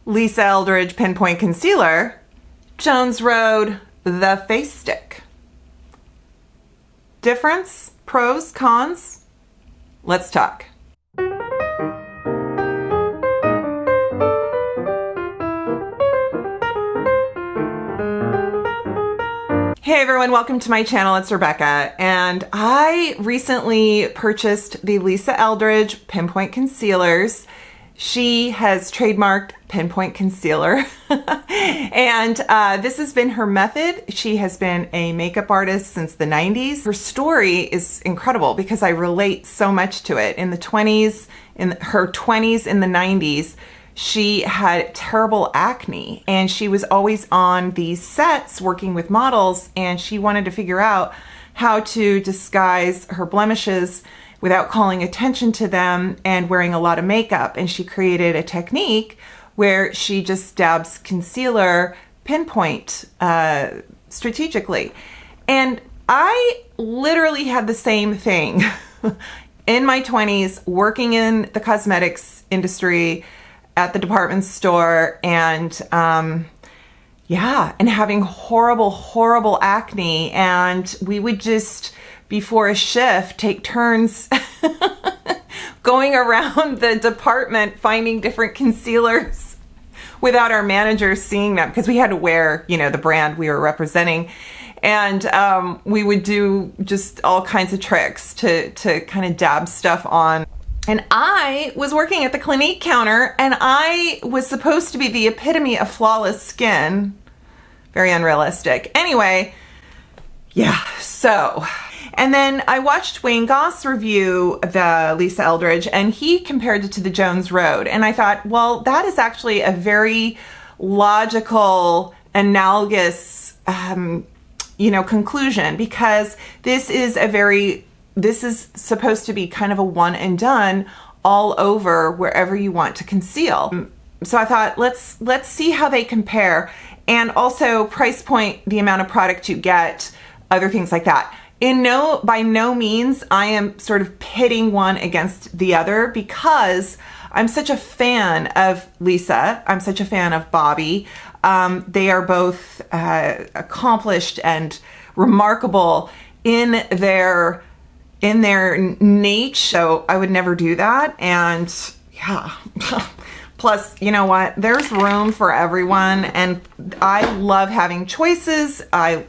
Lisa Eldridge Pinpoint Concealer, Jones Road The Face Stick. Difference, pros, cons? Let's talk. Hey everyone, welcome to my channel. It's Rebecca, and I recently purchased the Lisa Eldridge Pinpoint Concealers. She has trademarked Pinpoint Concealer, and this has been her method. She has been a makeup artist since the 90s. Her story is incredible because I relate so much to it. In her 20s, in the 90s, she had terrible acne, and she was always on these sets working with models, and she wanted to figure out how to disguise her blemishes without calling attention to them and wearing a lot of makeup. And she created a technique where she just dabs concealer pinpoint strategically. And I literally had the same thing in my 20s, working in the cosmetics industry at the department store, and and having horrible acne. And we would just, before a shift, take turns going around the department finding different concealers without our managers seeing them, because we had to wear, the brand we were representing. And we would do just all kinds of tricks to kind of dab stuff on. And I was working at the Clinique counter, and I was supposed to be the epitome of flawless skin. Very unrealistic. Anyway, and then I watched Wayne Goss review the Lisa Eldridge, and he compared it to the Jones Road. And I thought, well, that is actually a very logical, analogous, conclusion, because this is supposed to be kind of a one and done all over wherever you want to conceal. So I thought, let's see how they compare, and also price point, the amount of product you get, other things like that. By no means I am sort of pitting one against the other, because I'm such a fan of Lisa. I'm such a fan of Bobby. They are both accomplished and remarkable in their niche, so I would never do that. And plus, you know what? There's room for everyone, and I love having choices.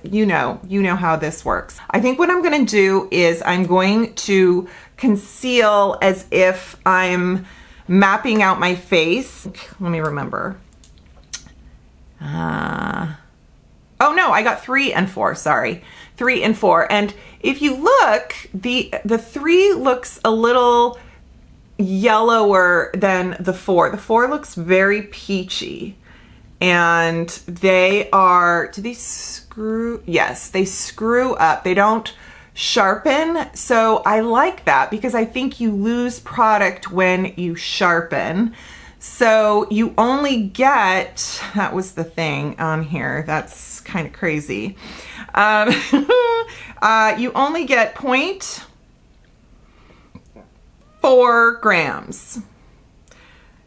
You know how this works. I think what I'm going to do is I'm going to conceal as if I'm mapping out my face. Let me remember. Oh no, I got 3 and 4, sorry. 3 and 4. And if you look, the 3 looks a little yellower than the 4. The 4 looks very peachy. And they are, do they screw? Yes, they screw up. They don't sharpen. So I like that, because I think you lose product when you sharpen. So you only get, that was the thing on here, that's kind of crazy. You only get 0.4 grams.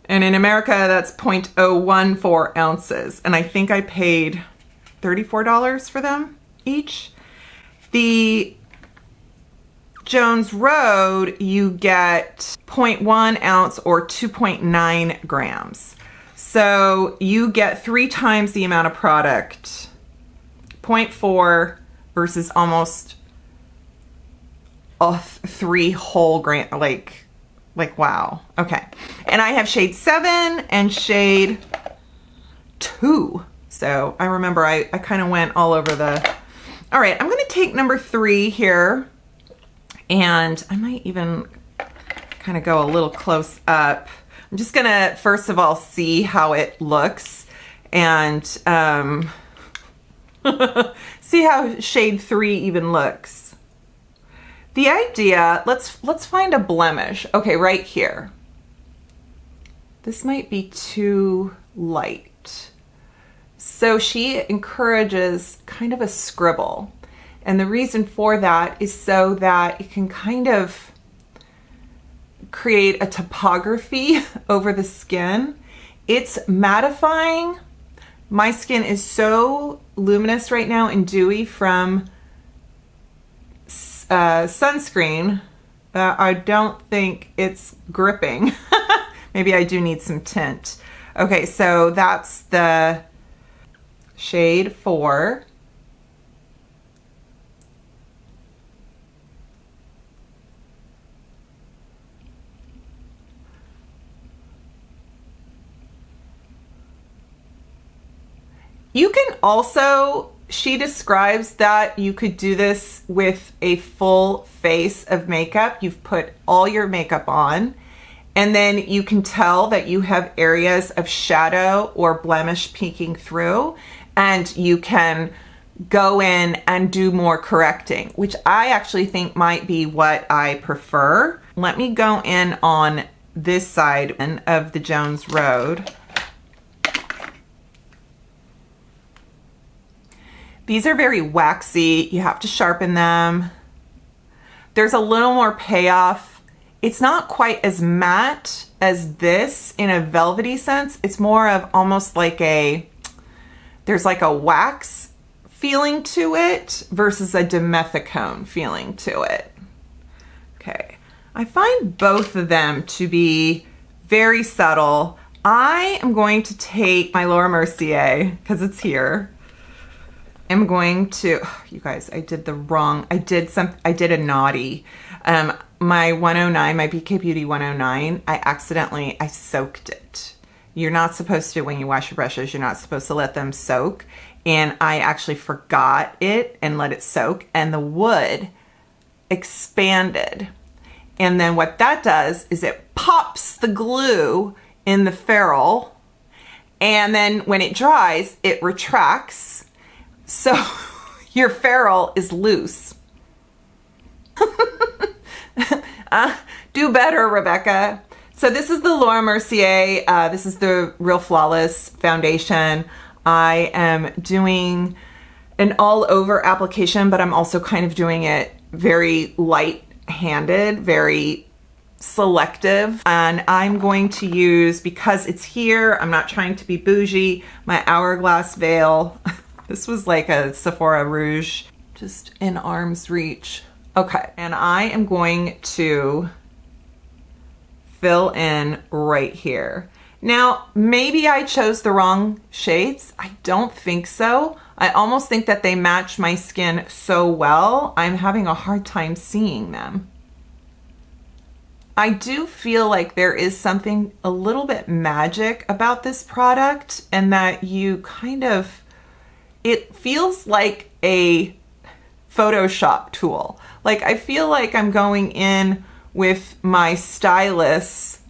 And in America, that's 0.014 ounces. And I think I paid $34 for them each. The Jones Road, you get 0.1 ounce or 2.9 grams. So you get 3 times the amount of product. 0.4 versus almost 3 whole gram, like wow. Okay. And I have shade 7 and shade 2. So I remember I kind of went all over the, all right, I'm going to take number 3 here. And I might even kind of go a little close up. I'm just gonna, first of all, see how it looks, and see how shade 3 even looks. The idea, let's find a blemish. Okay, right here. This might be too light. So she encourages kind of a scribble. And the reason for that is so that it can kind of create a topography over the skin It's mattifying. My skin is so luminous right now and dewy from sunscreen that I don't think it's gripping. Maybe I do need some tint. Okay, so that's the shade 4. You can also, she describes that you could do this with a full face of makeup. You've put all your makeup on, and then you can tell that you have areas of shadow or blemish peeking through, and you can go in and do more correcting, which I actually think might be what I prefer. Let me go in on this side of the Jones Road. These are very waxy. You have to sharpen them. There's a little more payoff. It's not quite as matte as this in a velvety sense. It's more of almost like there's like a wax feeling to it versus a dimethicone feeling to it. Okay, I find both of them to be very subtle. I am going to take my Laura Mercier, because it's here. I'm going to, you guys, I did a naughty. My 109, my BK Beauty 109, I soaked it. You're not supposed to, when you wash your brushes, you're not supposed to let them soak. And I actually forgot it and let it soak, and the wood expanded. And then what that does is it pops the glue in the ferrule, and then when it dries, it retracts. So your ferrule is loose. Do better, Rebecca. So this is the Laura Mercier. This is the Real Flawless foundation. I am doing an all over application, but I'm also kind of doing it very light-handed, very selective. And I'm going to use, because it's here, I'm not trying to be bougie, my Hourglass Veil. This was like a Sephora Rouge, just in arm's reach. Okay, and I am going to fill in right here. Now, maybe I chose the wrong shades. I don't think so. I almost think that they match my skin so well, I'm having a hard time seeing them. I do feel like there is something a little bit magic about this product, and that you kind of, it feels like a Photoshop tool. Like, I feel like I'm going in with my stylus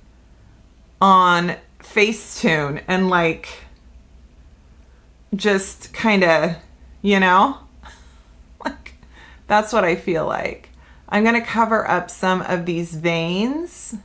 on Facetune and like just kind of, you know, like that's what I feel like. I'm going to cover up some of these veins.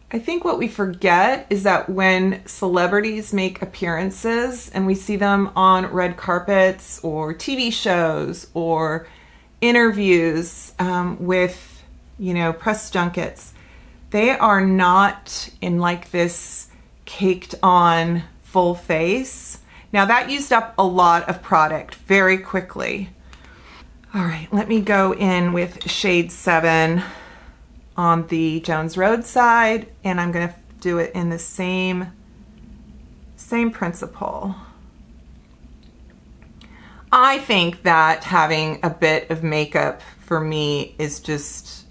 I think what we forget is that when celebrities make appearances and we see them on red carpets or TV shows or interviews with, you know, press junkets, they are not in like this caked on full face. Now that used up a lot of product very quickly. All right, let me go in with shade 7 on the Jones Road side, and I'm gonna do it in the same principle. I think that having a bit of makeup for me is just,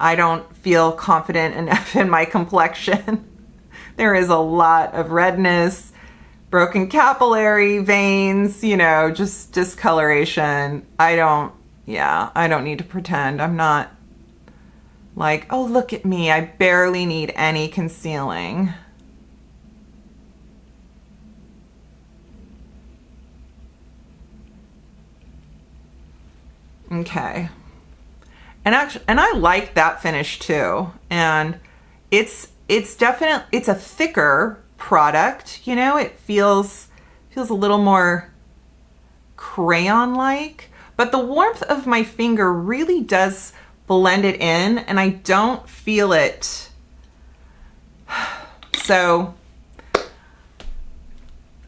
I don't feel confident enough in my complexion. There is a lot of redness, broken capillary veins, you know, just discoloration. I don't need to pretend. I'm not like, oh, look at me, I barely need any concealing. Okay. And I like that finish too. And it's a thicker product, you know, it feels a little more crayon-like, but the warmth of my finger really does blend it in, and I don't feel it. So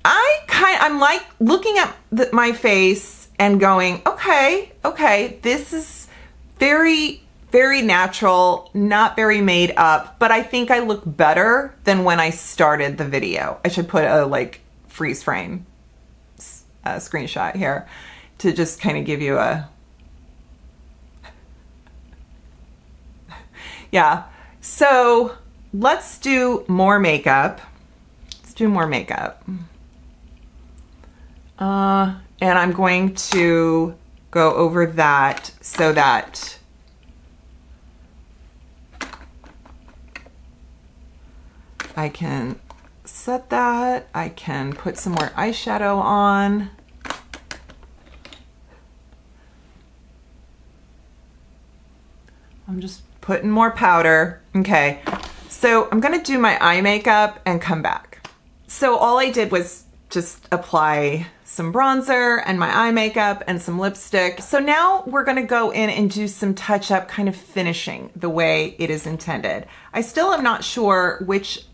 I'm like looking at my face and going, okay, this is very, very natural, not very made up, but I think I look better than when I started the video. I should put a like freeze frame screenshot here to just kind of give you a, yeah. So let's do more makeup. Let's do more makeup. And I'm going to go over that so that I can set that. I can put some more eyeshadow on. I'm just putting more powder. Okay, so I'm gonna do my eye makeup and come back. So all I did was just apply some bronzer and my eye makeup and some lipstick. So now we're gonna go in and do some touch up, kind of finishing the way it is intended. I still am not sure which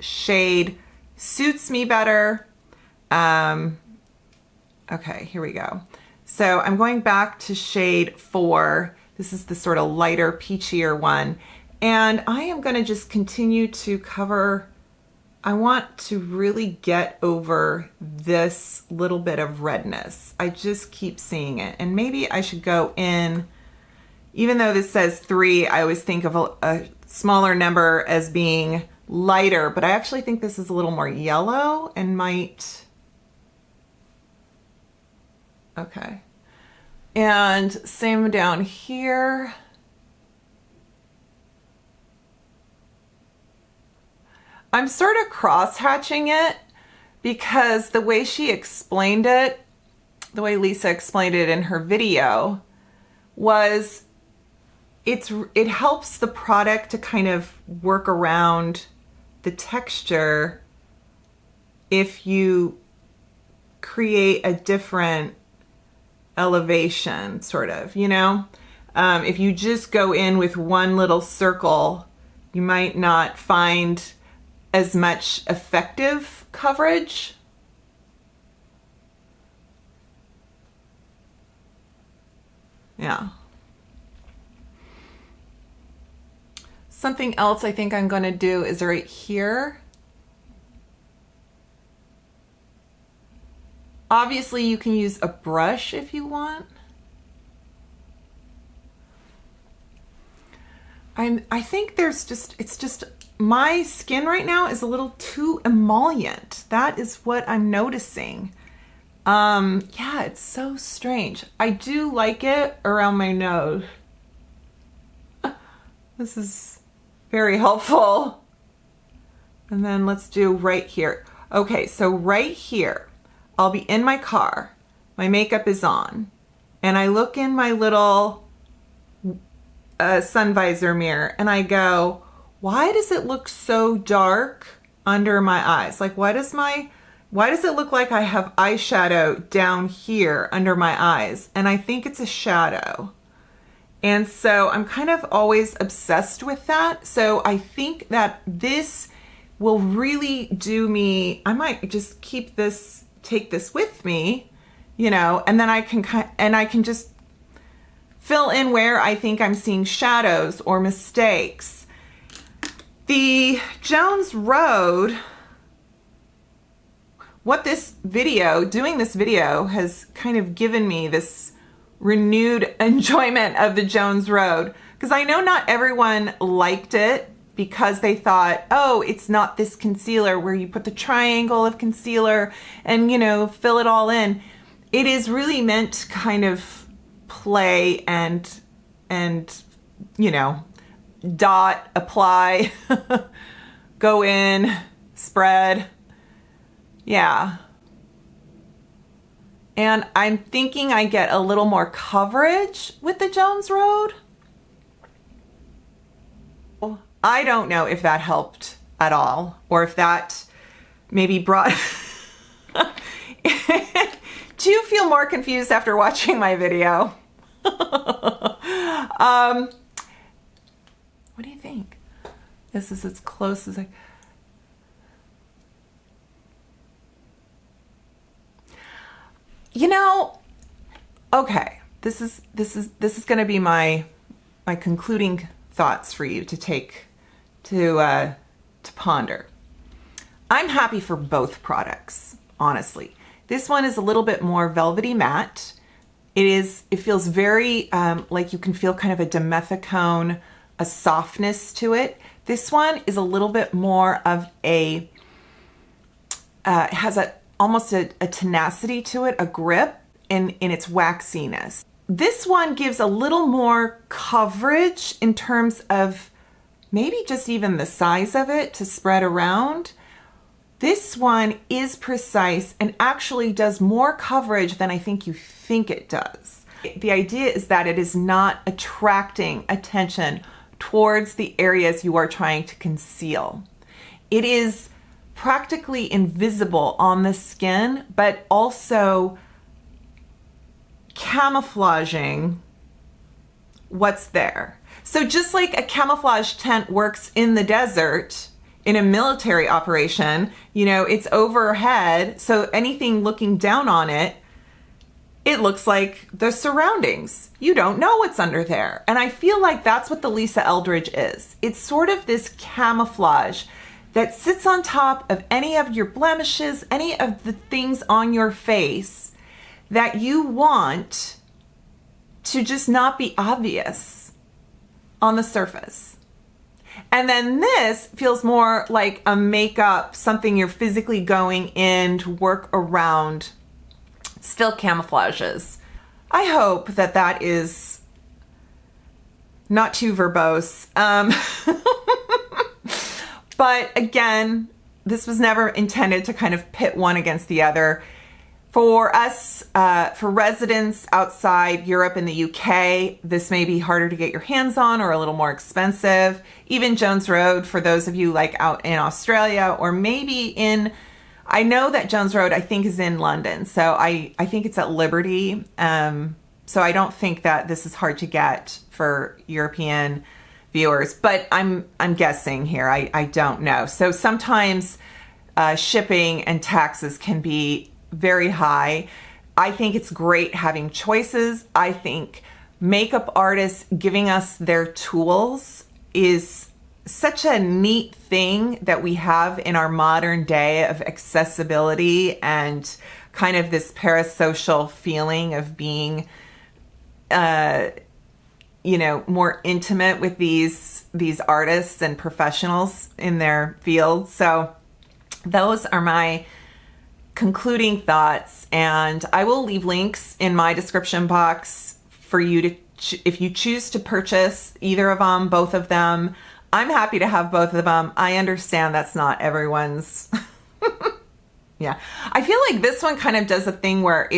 shade suits me better. Okay, here we go. So I'm going back to shade 4. This is the sort of lighter, peachier one. And I am gonna just continue to cover. I want to really get over this little bit of redness. I just keep seeing it. And maybe I should go in, even though this says 3, I always think of a smaller number as being lighter, but I actually think this is a little more yellow and might, okay. And same down here. I'm sort of cross-hatching it because the way she explained it, the way Lisa explained it in her video, was it helps the product to kind of work around the texture if you create a different elevation, sort of, you know? If you just go in with one little circle, you might not find as much effective coverage. Yeah. Something else I think I'm going to do is right here. Obviously, you can use a brush if you want. I think there's just, it's just, my skin right now is a little too emollient. That is what I'm noticing. Yeah, it's so strange. I do like it around my nose. This is very helpful. And then let's do right here. Okay, so right here, I'll be in my car, my makeup is on, and I look in my little sun visor mirror and I go, why does it look so dark under my eyes? Like, why does it look like I have eyeshadow down here under my eyes? And I think it's a shadow. And so I'm kind of always obsessed with that. So I think that this will really do me, I might just keep this, take this with me, you know, and then I can just fill in where I think I'm seeing shadows or mistakes. The Jones Road, what this video, doing this video has kind of given me this renewed enjoyment of the Jones Road, because I know not everyone liked it because they thought, oh, it's not this concealer where you put the triangle of concealer and, you know, fill it all in. It is really meant to kind of play and you know, dot, apply, go in, spread. Yeah. And I'm thinking I get a little more coverage with the Jones Road. I don't know if that helped at all, or if that maybe brought... Do you feel more confused after watching my video? What do you think? This is as close as I... You know, okay, this is going to be my concluding thoughts for you to take to ponder. I'm happy for both products, honestly. This one is a little bit more velvety matte. It feels very like you can feel kind of a dimethicone, a softness to it. This one is a little bit more of a has almost a tenacity to it, a grip in its waxiness. This one gives a little more coverage in terms of maybe just even the size of it to spread around. This one is precise and actually does more coverage than I think you think it does. The idea is that it is not attracting attention towards the areas you are trying to conceal. It is practically invisible on the skin, but also camouflaging what's there. So just like a camouflage tent works in the desert, in a military operation, you know, it's overhead, so anything looking down on it, it looks like the surroundings. You don't know what's under there. And I feel like that's what the Lisa Eldridge is. It's sort of this camouflage that sits on top of any of your blemishes, any of the things on your face that you want to just not be obvious on the surface. And then this feels more like a makeup, something you're physically going in to work around, still camouflages. I hope that that is not too verbose. But again, this was never intended to kind of pit one against the other. For us, for residents outside Europe and the UK, this may be harder to get your hands on or a little more expensive. Even Jones Road, for those of you like out in Australia or maybe in, I know that Jones Road I think is in London, so I think it's at Liberty. So I don't think that this is hard to get for European viewers, but I'm guessing here. I don't know. So sometimes shipping and taxes can be very high. I think it's great having choices. I think makeup artists giving us their tools is such a neat thing that we have in our modern day of accessibility and kind of this parasocial feeling of being you know, more intimate with these artists and professionals in their field. So those are my concluding thoughts, and I will leave links in my description box for you to, if you choose to purchase either of them, both of them. I'm happy to have both of them. I understand that's not everyone's. Yeah, I feel like this one kind of does a thing where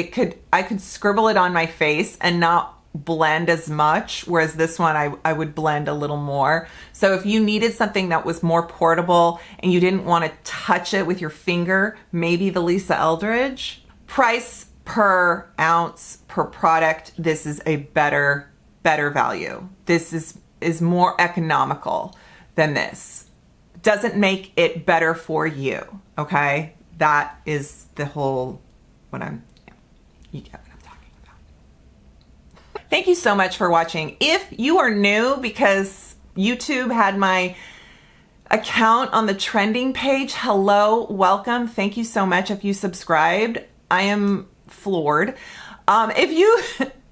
I could scribble it on my face and not blend as much, whereas this one I would blend a little more. So if you needed something that was more portable and you didn't want to touch it with your finger, maybe the Lisa Eldridge. Price per ounce per product, this is a better value. This is more economical than this. Doesn't make it better for you, okay? That is the whole, you get what I'm talking about. Thank you so much for watching. If you are new because YouTube had my account on the trending page, hello, welcome. Thank you so much if you subscribed. I am floored. If you,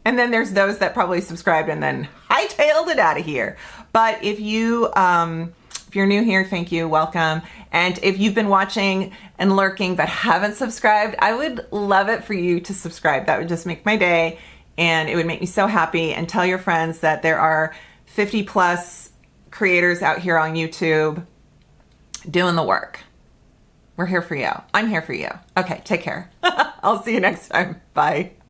and then there's those that probably subscribed and then hightailed it out of here. But if you're new here, thank you, welcome. And if you've been watching and lurking but haven't subscribed, I would love it for you to subscribe. That would just make my day and it would make me so happy. And tell your friends that there are 50+ creators out here on YouTube doing the work. We're here for you. I'm here for you. Okay, take care. I'll see you next time. Bye.